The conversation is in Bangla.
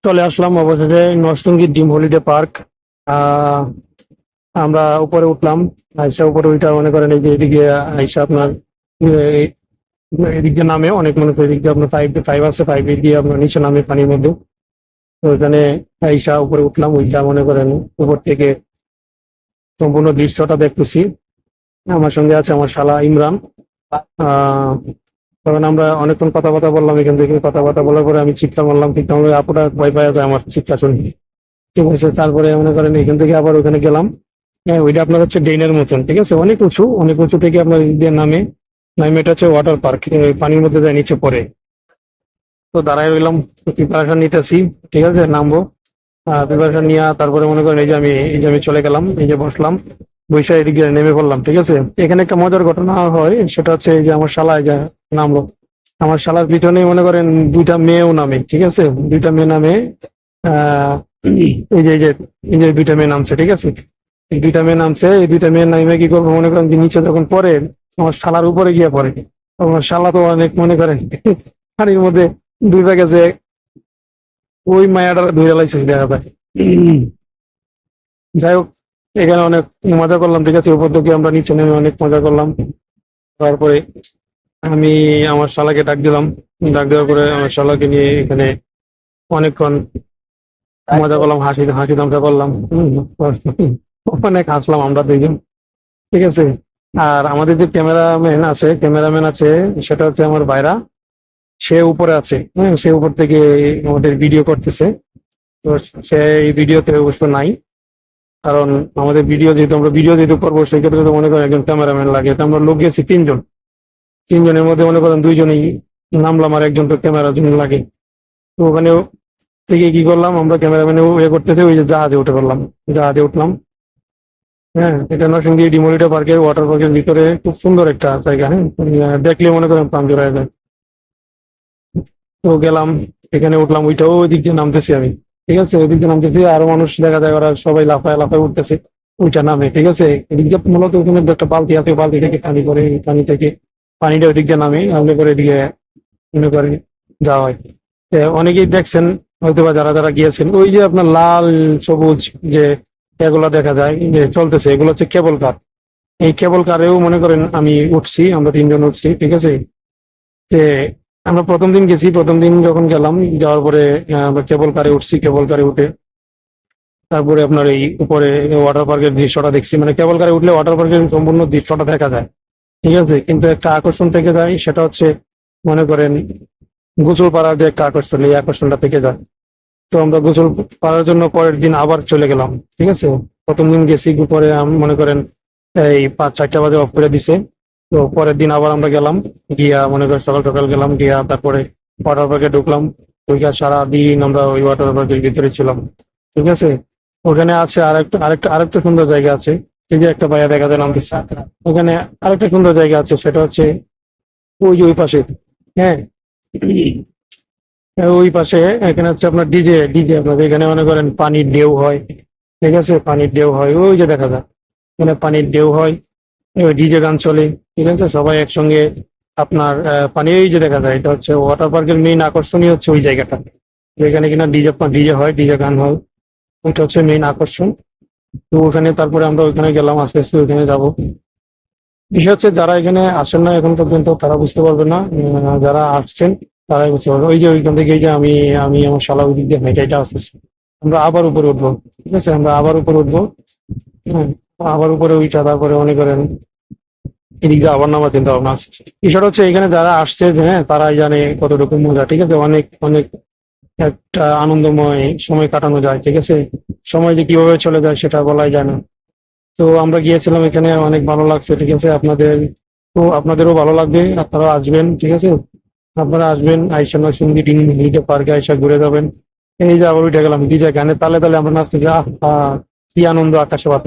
চলে আসলাম অবশেষে নরসিংদী ডিম হলিডে পার্ক। আহ আমরা উপরে উঠলাম। আইসা উপরে ওইটা মনে করেন এই যে এদিকে আইসা আপনার এই- এদিক দিয়ে নামে অনেক মনে করি এদিক দিয়ে আপনার ফাইভ ফাইভ আছে, ফাইভ দিয়ে আপনার নিচে নামে পানির মধ্যে। তো ওইখানে আইসা উপরে উঠলাম, ওইটা মনে করেন উপর থেকে সম্পূর্ণ দৃশ্যটা দেখতেছি। আমার সঙ্গে আছে আমার শালা ইমরান। আহ তখন আমরা অনেকক্ষণ কথাবার্তা বললাম, এখান থেকে কথাবার্তা বলার পরে আমি চিৎকার মারলাম, ঠিক আমাদের আপুটা ভয় পাওয়া যায় আমার চিৎকার শুনে। ঠিক আছে, তারপরে মনে করেন এখান থেকে আবার ওখানে গেলাম। হ্যাঁ, ওইটা আপনার হচ্ছে ডেইনের মতন, ঠিক আছে, অনেক উঁচু থেকে আপনার দিয়ে নামে নামে এটা হচ্ছে ওয়াটার পার্ক, পানির মধ্যে যায় নিচে পড়ে। তো দাঁড়ায় রইলাম, প্রিপারেশন নিতেছি, ঠিক আছে, নামবো। প্রিপারেশন নিয়ে তারপরে মনে করেন এই যে আমি চলে গেলাম, এই যে বসলাম, বৈশা এদিকে নেমে পড়লাম। ঠিক আছে, এখানে একটা মজার ঘটনা হয়, সেটা হচ্ছে এই যে আমার শালা এই যে নামলো, আমার শালার পিছনে মনে করেন দুইটা মেয়েও নামে। ঠিক আছে, দুইটা মেয়ে নামে। আহ এই যে এই যে এই যে দুইটা মেয়ে নামছে, ঠিক আছে, এই দুইটা মেয়ে নামছে, এই দুইটা মেয়ে নামে কি করবো মনে করেন যে নিচে যখন পড়ে আমার শালার উপরে গিয়ে পড়ে। আমার শালা তো অনেক মনে করেন পানির মধ্যে ডুবে গেছে, ওই মায়াটা ধুয়ে লাইছে দেখা যায়। যাই হোক, এখানে অনেক মজা করলাম, ঠিক আছে, উপর থেকে আমরা নিচে নেমে অনেক মজা করলাম। তারপরে আমি আমার শালাকে ডাক দিলাম, ডাক দেওয়ার পরে আমার শালাকে নিয়ে এখানে অনেকক্ষণ মজা করলাম, হাসি হাসি তামসা করলাম। অনেক হাসলাম আমরা দুইজন। ঠিক আছে, আর আমাদের যে ক্যামেরাম্যান আছে সেটা হচ্ছে আমার ভাইরা। সে উপরে আছে, হ্যাঁ, সে উপর থেকে আমাদের ভিডিও করতেছে। তো সে এই ভিডিওতে অবশ্য নাই, কারণ আমাদের ভিডিও যেহেতু করবো সেক্ষেত্রে তো মনে করেন একজন ক্যামেরাম্যান লাগে। তো আমরা লোক গেছি তিনজন, তিনজনের মধ্যে মনে করেন দুইজনই নামলাম আর একজন তো ক্যামেরার জন্য লাগে। তো ওখানে থেকে কি করলাম, আমরা ক্যামেরাম্যানে ইয়ে করতেছে, ওই যে জাহাজে উঠে পড়লাম, জাহাজে উঠলাম। হ্যাঁ, এটা নরসিংদী ডিমোলিটা পার্কের ওয়াটার পার্কের ভিতরে খুব সুন্দর একটা জায়গা। হ্যাঁ, দেখলে মনে করেন প্রাণ জোড়ায় যায়। তো গেলাম, এখানে উঠলাম, ওইটাও ওই দিক দিয়ে নামতেছি আমি। ঠিক আছে, ওই দিক দিয়ে নামতেছি, আরো মানুষ দেখা যায়, ওরা সবাই লাফায় লাফায় উঠতেছে, ওইটা নামে। ঠিক আছে, এদিক দিয়ে মূলত ওখানে একটা বালতি আছে, বালতি থেকে পানি করে, এই পানি থেকে পানিটা ওই দিক দিয়ে নামলে করে এদিকে মনে করে যাওয়া হয়। অনেকেই দেখছেন হয়তো বা, যারা যারা গিয়েছেন, ওই যে আপনার লাল সবুজ যে এগুলা দেখা যায় যে চলতেছে, এগুলো হচ্ছে কেবল কার। এই কেবল কারেও মনে করেন আমি উঠছি, আমরা তিনজন উঠছি। ঠিক আছে, তে আমরা প্রথম দিন গেছি, প্রথম দিন যখন গেলাম, যাওয়ার পরে আমরা কেবল কারে উঠছি, কেবল কারে উঠে তারপরে আপনার এই উপরে ওয়াটার পার্কের দৃশ্যটা দেখছি। মানে কেবল কারে উঠলে ওয়াটার পার্কের সম্পূর্ণ দৃশ্যটা দেখা যায়। ঠিক আছে, কিন্তু একটা আকর্ষণ থেকে যায়, সেটা হচ্ছে মনে করেন গোসল পাড়ার যে একটা আকর্ষণ, এই আকর্ষণটা থেকে যায়। তো আমরা গোসল পাড়ার জন্য পরের দিন আবার চলে গেলাম। ঠিক আছে, প্রথম দিন গেছি, পরে মনে করেন এই 5-4টা বাজে অফ করে দিছে। তো পরের দিন আবার আমরা গেলাম, গিয়া মনে করেন সকাল সকাল গেলাম, গিয়া তারপরে ওয়াটার পার্কে ঢুকলাম। ওইখানে সারাদিন আমরা ওই ওয়াটার পার্কের ভিতরে ছিলাম। ঠিক আছে, ওখানে আছে আরেকটা সুন্দর জায়গা আছে, এই যে একটা ভাইয়া দেখা যায় নামতেছে, ওখানে আরেকটা সুন্দর জায়গা আছে, সেটা হচ্ছে ওই যে ওই পাশে। হ্যাঁ, ওই পাশে এখানে হচ্ছে আপনার ডিজে ডিজে আপনার এখানে মনে করেন পানির ঢেউ হয়। ঠিক আছে, পানির ঢেউ হয়, ওই যে দেখা যায় এখানে পানির ঢেউ হয়, ওই ডিজে গান চলে। ঠিক আছে, সবাই একসঙ্গে আপনার পানি, এই যে দেখা যায়, এটা হচ্ছে ওয়াটার পার্কের মেইন আকর্ষণই হচ্ছে ওই জায়গাটা, যেখানে কিনা ডিজে হয়, ডিজে গান হয়, ওইটা হচ্ছে মেইন আকর্ষণ। তো ওখানে তারপরে আমরা ওইখানে গেলাম, আস্তে আস্তে ওইখানে যাবো। বিষয় হচ্ছে যারা এখানে আসেন না এখন পর্যন্ত তারা বুঝতে পারবে না, যারা আসছেন তারাই বুঝতে পারবে। ওই যে ওইখান থেকে এই যে আমি আমি আমার শালা ওই দিক দিয়ে হেঁটে আসতেছি, আমরা আবার উপরে উঠবো। ঠিক আছে, আমরা আবার উপরে উঠবো। হ্যাঁ, আবার উপরে উঠা তারপরে মনে করেন এদিক দিয়ে আবার নামার চিন্তা ভাবনা আছে। বিষয়টা হচ্ছে এখানে যারা আসছে, হ্যাঁ, তারাই জানে কতটুকু মজা। ঠিক আছে, অনেক অনেক একটা আনন্দময় সময় কাটানো যায়। ঠিক আছে, সময় যে কিভাবে চলে যায় সেটা বলাই যায় না। তো আমরা গিয়েছিলাম, এখানে অনেক ভালো লাগছে। ঠিক আছে, আপনাদেরও ভালো লাগবে, আপনারা আসবেন। ঠিক আছে, আপনারা আসবেন, আইসা নরসিংদী ডিম হলিডে পার্কে আইসা ঘুরে যাবেন। এই যে আবার উঠে গেলাম, ডিজে গানে তালে তালে আমরা নাচতে, কি আনন্দ আকাশে বাতাসে।